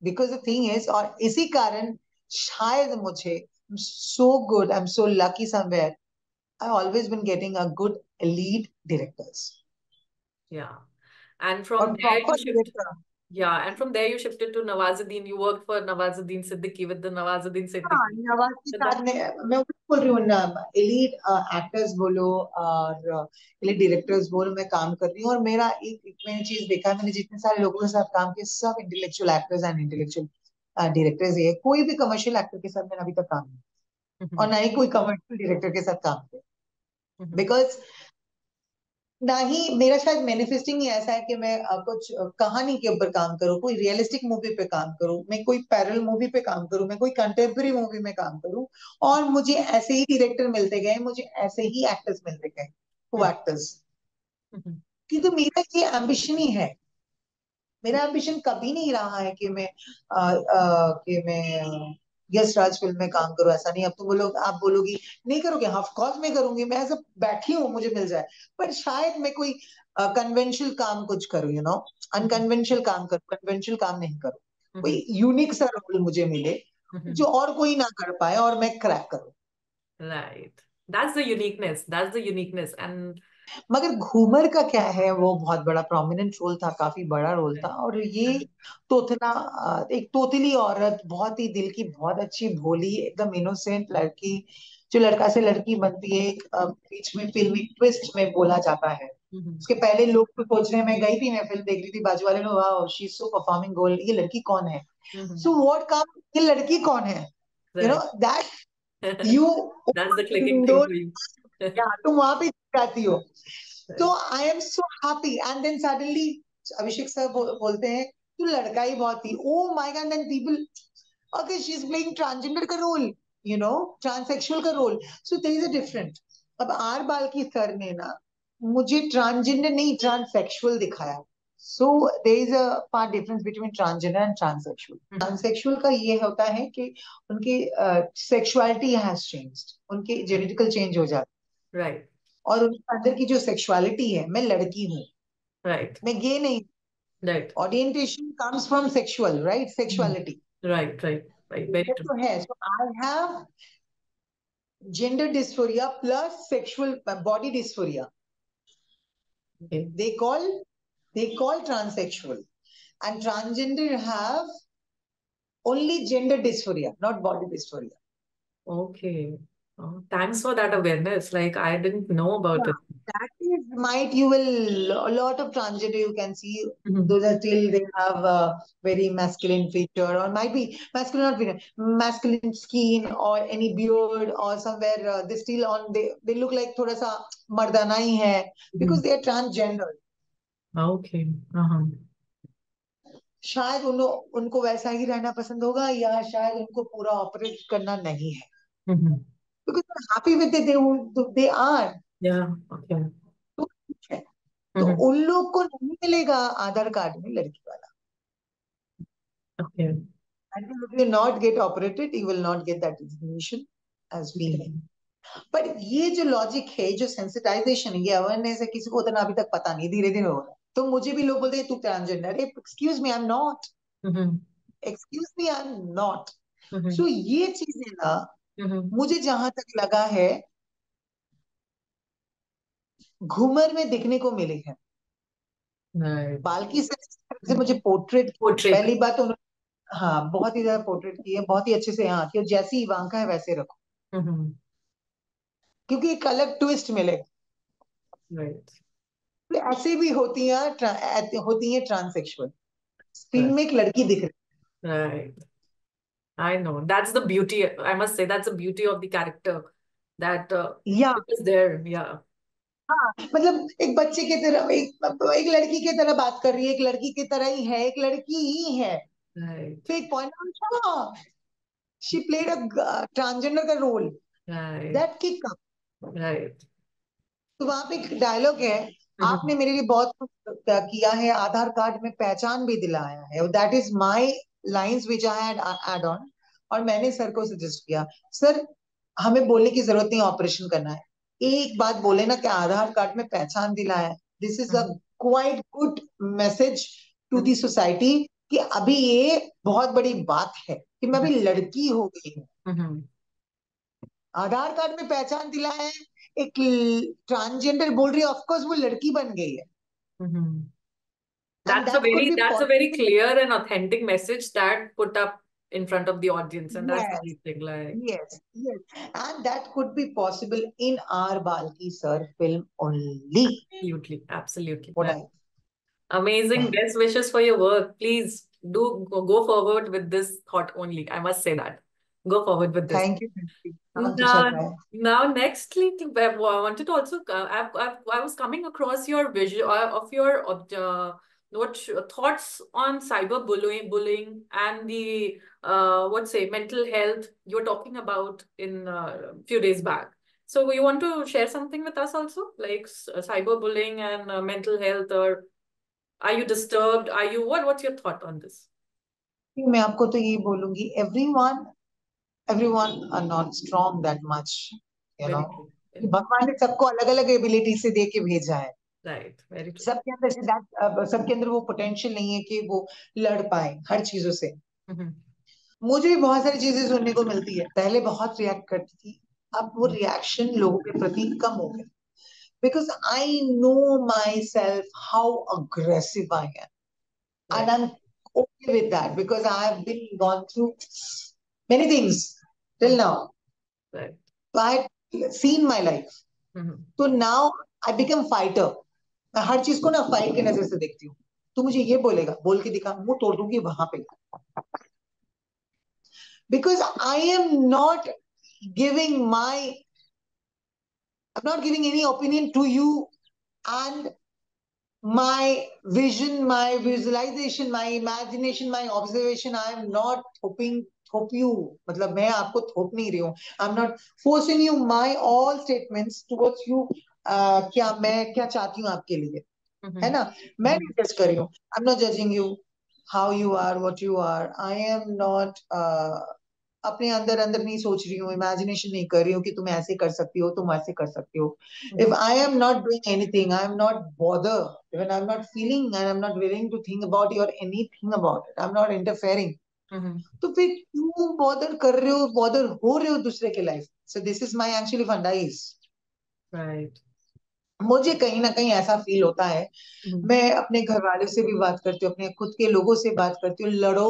B: बिकॉज द थिंग इज, और इसी कारण शायद मुझे, so good, I am so lucky somewhere, I always been getting a good lead directors.
A: Yeah. And
B: और
A: from there you
B: proper
A: shift.
B: Director.
A: Yeah, and from there you shifted to Nawazuddin. You worked for Nawazuddin Siddiqui with the Nawazuddin
B: हाँ,
A: Siddiqui.
B: Nawaz के
A: So
B: साथ
A: that,
B: में मैं वही बोल रही हूँ, एलीट एक्टर्स बोलो और एलीट डायरेक्टर्स बोलो, मैं काम कर रही हूँ. और मेरा एक मैंने चीज देखा है, मैंने जितने सारे लोगों के साथ काम किया, सब intellectual actors and intellectual directors है. कोई भी कमर्शियल एक्टर के साथ मैंने अभी तक काम नहीं किया, और
A: Mhm,
B: ना ही कोई कमर्शियल डायरेक्टर के साथ काम किया.
A: mhm,
B: बिकॉज ना ही मेरा शायद मैनिफेस्टिंग ही ऐसा है कि मैं कुछ कहानी के ऊपर काम करूं, कोई रियलिस्टिक मूवी पे काम करूं, मैं कोई पैरल मूवी पे काम करूं, मैं कोई कंटेम्प्रेरी मूवी में काम करूं. और मुझे ऐसे ही डायरेक्टर मिलते गए, मुझे ऐसे ही एक्टर्स मिलते गए, को
A: mhm,
B: एक्टर्स.
A: mhm,
B: क्योंकि मेरा ये एम्बिशन ही है. मेरा एम्बिशन कभी नहीं रहा है कि मैं यश राज फिल्म में काम करूं, ऐसा नहीं. अब तो बोलो, आप बोलोगी नहीं करोगे, ऑफ कोर्स मैं करूंगी, मैं ऐसा बैठी हूँ मुझे मिल जाए. पर शायद मैं कोई कन्वेंशनल काम कुछ करूँ,
A: mhm,
B: अनकन्वेंशनल काम करूँ, कन्वेंशनल काम नहीं करूँ.
A: mhm,
B: कोई यूनिक सा रोल मुझे मिले जो
A: mhm.
B: और कोई ना कर पाए, और मैं क्रैक करूँ.
A: Right. That's the uniqueness. That's the uniqueness. And
B: मगर घूमर का क्या है, वो बहुत बड़ा प्रोमिनेंट रोल था, काफी बड़ा रोल था. और ये तोतला, एक तोतली औरत, बहुत ही दिल की, बहुत अच्छी, भोली, एकदम इनोसेंट लड़की, जो लड़का से लड़की बनती है, एक बीच में फिल्मी ट्विस्ट में बोला जाता है.
A: Mhm,
B: उसके पहले लोग तो सोच रहे हैं, मैं गई थी, मैं फिल्म देख रही थी, बाजू वाले लोग, वाह शी इज सो परफॉर्मिंग गोल, ये लड़की कौन है.
A: mhm.
B: सो व्हाट कम, ये लड़की कौन है,
A: Right.
B: That you
A: That's the clicking thing for you.
B: तुम वहां पे जाती हो. तो
A: Right.
B: I am so happy. And then suddenly Abhishek sir बोलते हैं तू लड़का ही बहुत ही, oh my God. Then people, okay she is playing transgender का रोल, ट्रांससेक्सुअल का role. So there is a different. अब आर बाल्की सर ने ना मुझे ट्रांसजेंडर नहीं, ट्रांससेक्सुअल दिखाया. So there is a part difference between transgender and transsexual.
A: Mhm.
B: Transsexual का ये होता है कि उनकी सेक्सुअलिटी हैज चेंज्ड, उनके
A: Right.
B: जेनेटिकल चेंज हो जाता
A: Right.
B: है. और उनके अंदर की जो सेक्सुअलिटी है, मैं लड़की हूँ,
A: Right.
B: मैं गे नहीं.
A: Right.
B: Orientation comes from sexual, right,
A: Mhm.
B: Sexuality.
A: Right. Right. Right. Very
B: ये
A: true.
B: तो है. So I have gender dysphoria plus sexual body dysphoria.
A: Okay.
B: they call they call transsexual, and transgender have only gender dysphoria, not body dysphoria.
A: Okay. Oh, thanks for that awareness. Like I didn't know about
B: Yeah,
A: it.
B: that is might you will a lot of transgender you can see
A: Mhm.
B: those are still they have a very masculine feature or might be masculine not feature, masculine skin or any beard or somewhere they still on they look like thoda sa mardana hi hai because
A: Mhm.
B: they are transgender.
A: Okay. Uh-huh.
B: शायद उनको वैसा ही रहना पसंद होगा या शायद उनको पूरा ऑपरेट करना नहीं है
A: Mhm.
B: because they're happy with it they are
A: Yeah. Okay.
B: तो ठीक है तो
A: Mhm.
B: उन लोग को नहीं मिलेगा आधार कार्ड में लड़की वाला
A: Okay.
B: and if you not get operated you will not get that designation as
A: Okay.
B: female पर ये जो लॉजिक है जो सेंसिटाइजेशन है ये अवेयरनेस है किसी को उतना अभी तक पता नहीं धीरे धीरे हो रहा है तो मुझे भी लोग बोलते हैं तू ट्रांसजेंडर है excuse me I am not
A: Mhm.
B: Excuse me I am not
A: Mhm.
B: सो ये चीजें ना
A: Mhm.
B: मुझे जहां तक लगा है घूमर में दिखने को मिली है
A: Right.
B: बाल्की से मुझे पोर्ट्रेट
A: Portray.
B: पहली बात तो हाँ बहुत ही ज्यादा पोर्ट्रेट की है बहुत ही अच्छे से यहाँ की और जैसी इवांका है वैसे रखो
A: Mhm.
B: क्योंकि एक अलग ट्विस्ट मिलेगा
A: Right.
B: तो ऐसे भी होती हैं ट्रांससेक्सुअल स्क्रीन
A: Right.
B: में एक लड़की दिख रही
A: Right. I know. That's the beauty. I must say that's the beauty of the character that
B: है या
A: it is there. Yeah.
B: हाँ मतलब एक बच्चे की तरह एक लड़की की तरह बात कर रही है एक लड़की की तरह ही है एक लड़की ही है
A: Right.
B: तो एक पॉइंट अच्छा शी प्लेड अ ट्रांसजेंडर का role
A: Right.
B: That kick
A: Right.
B: तो वहां पे एक डायलॉग है आपने
A: Mhm.
B: मेरे लिए बहुत कुछ किया है आधार कार्ड में पहचान भी दिलाया है that is my lines which I had add on और मैंने सर को सजेस्ट किया सर हमें बोलने की जरूरत नहीं ऑपरेशन करना है एक बात बोले ना कि आधार कार्ड में पहचान दिलाया है this is a
A: Mhm.
B: Quite good message to the
A: Mhm.
B: Society कि अभी ये बहुत बड़ी बात है कि मैं अभी लड़की हो गई हूँ
A: Mhm.
B: आधार कार्ड में पहचान दिलाया है एक ट्रांसजेंडर बोल रही है ऑफ कोर्स वो लड़की बन गई है
A: Mhm.
B: And
A: That's a
B: that could
A: very
B: be
A: that's a very
B: possible
A: clear and authentic message that put up in front of the audience, and that's the
B: yes
A: key thing. Like
B: yes yes and that could be possible in are Balki sir film only
A: absolutely, absolutely.
B: What I
A: Amazing. Best wishes for your work. Please do go forward with this thought only. I must say that. Go forward with this.
B: Thank you काम तो चल
A: Now,
B: रहा है
A: now, nextly, I wanted to also. I was coming across your vision of your thoughts on bullying and the what say mental health you were talking about in few days back. So, you want to share something with us also, like cyberbullying and mental health, or are you disturbed? Are you What's your thought on this?
B: मैं आपको तो ये बोलूंगी everyone are not strong that much you know
A: Very true. Very true.
B: भगवान ने सबको अलग अलग एबिलिटी से दे के भेजा है
A: Right. Very true.
B: सबके अंदर सबके अंदर वो पोटेंशियल नहीं है कि वो लड़ पाए हर चीजों से
A: Mhm.
B: मुझे भी बहुत सारी चीजें सुनने को मिलती है पहले बहुत रिएक्ट करती थी अब वो रिएक्शन लोगों के प्रति कम हो गया because I know my self how aggressive I am and
A: Right.
B: I M okay with that because I have been gone through many things till
A: Mhm.
B: now.
A: Right.
B: So I have seen my life.
A: Mhm.
B: So now I become fighter. मैं हर चीज को ना fight की नजर से देखती हूँ तू मुझे ये बोलेगा बोल के दिखा मुंह तोड़ दूंगी वहां पे because I am not giving my I'm not giving any opinion to you and my vision, my visualization, my imagination, my observation. I am not hoping थोप you मतलब मैं आपको थोप नहीं रही हूँ I am not forcing you my all statements towards you क्या मैं क्या चाहती हूँ आपके लिए है
A: Mhm.
B: ना मैं
A: Mhm.
B: नहीं जज कर रही हूँ I am not judging you how you are what you are I am not अपने अंदर अंदर नहीं सोच रही हूँ इमेजिनेशन नहीं कर रही हूँ कि तुम ऐसे कर सकती हो तुम ऐसे कर सकती हो if
A: Mhm.
B: I am not doing anything I am not bother even I am not feeling and I am not willing to think about your anything about it I am not interfering
A: Mhm.
B: तो फिर क्यों bother कर रहे हो bother हो रहे हो दूसरे के life so this is my actually फंडाइज
A: Right.
B: मुझे कहीं ना कहीं ऐसा फील होता है
A: Mhm.
B: मैं अपने घर वालों से भी बात करती हूँ अपने खुद के लोगों से बात करती हूँ लड़ो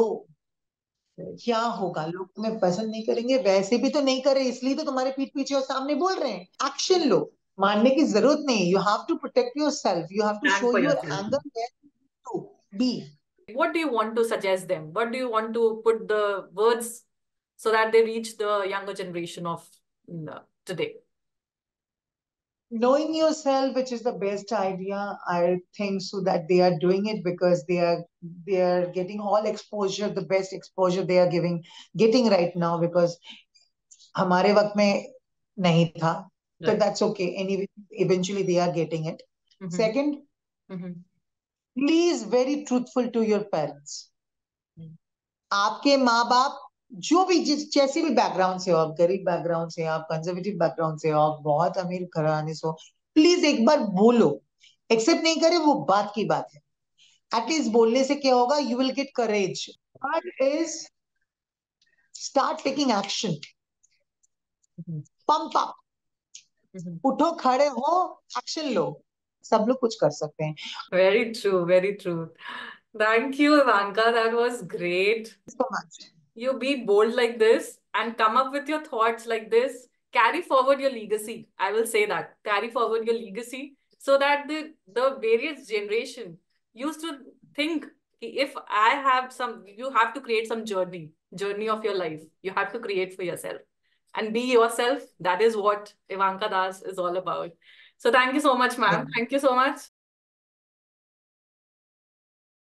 A: Right.
B: क्या होगा, लोग तुम्हें पसंद नहीं करेंगे, वैसे भी तो नहीं करे, इसलिए तो तुम्हारे पीठ पीछे और सामने बोल रहे हैं। एक्शन लो, मानने की जरूरत नहीं, you have to protect yourself, you have to
A: Stand
B: show
A: for
B: your
A: yourself.
B: Anger to be.
A: What do you want to suggest them? What do you want to put the words so that they reach the younger generation of today?
B: Knowing yourself, which is the best idea, I think, so that they are doing it because they are getting all exposure, the best exposure they are getting right now, because हमारे वक्त में नहीं था, so
A: Right.
B: that's okay anyway, eventually they are getting it.
A: Mm-hmm.
B: Second,
A: Mm-hmm.
B: please very truthful to your parents. आपके माँ बाप जो भी जिस जैसे भी बैकग्राउंड से हो, आप गरीब बैकग्राउंड से, आप कंजर्वेटिव बैकग्राउंड से हो, आप बहुत अमीर घराने से हो, प्लीज एक बार बोलो। एक्सेप्ट नहीं करे वो बात की बात है, एटलीस्ट बोलने से क्या होगा, you will get courage. Third is start taking action,
A: Mm-hmm.
B: Pump up,
A: Mm-hmm.
B: उठो खड़े हो, एक्शन लो, सब लोग कुछ कर सकते हैं।
A: Very true, very true. Thank you, Ivanka. That was great.
B: So much.
A: You be bold like this and come up with your thoughts like this. Carry forward your legacy. I will say that. Carry forward your legacy so that the various generation used to think if I have some, you have to create some journey of your life. You have to create for yourself and be yourself. That is what Ivanka Das is all about. So thank you so much, ma'am. Thank you so much.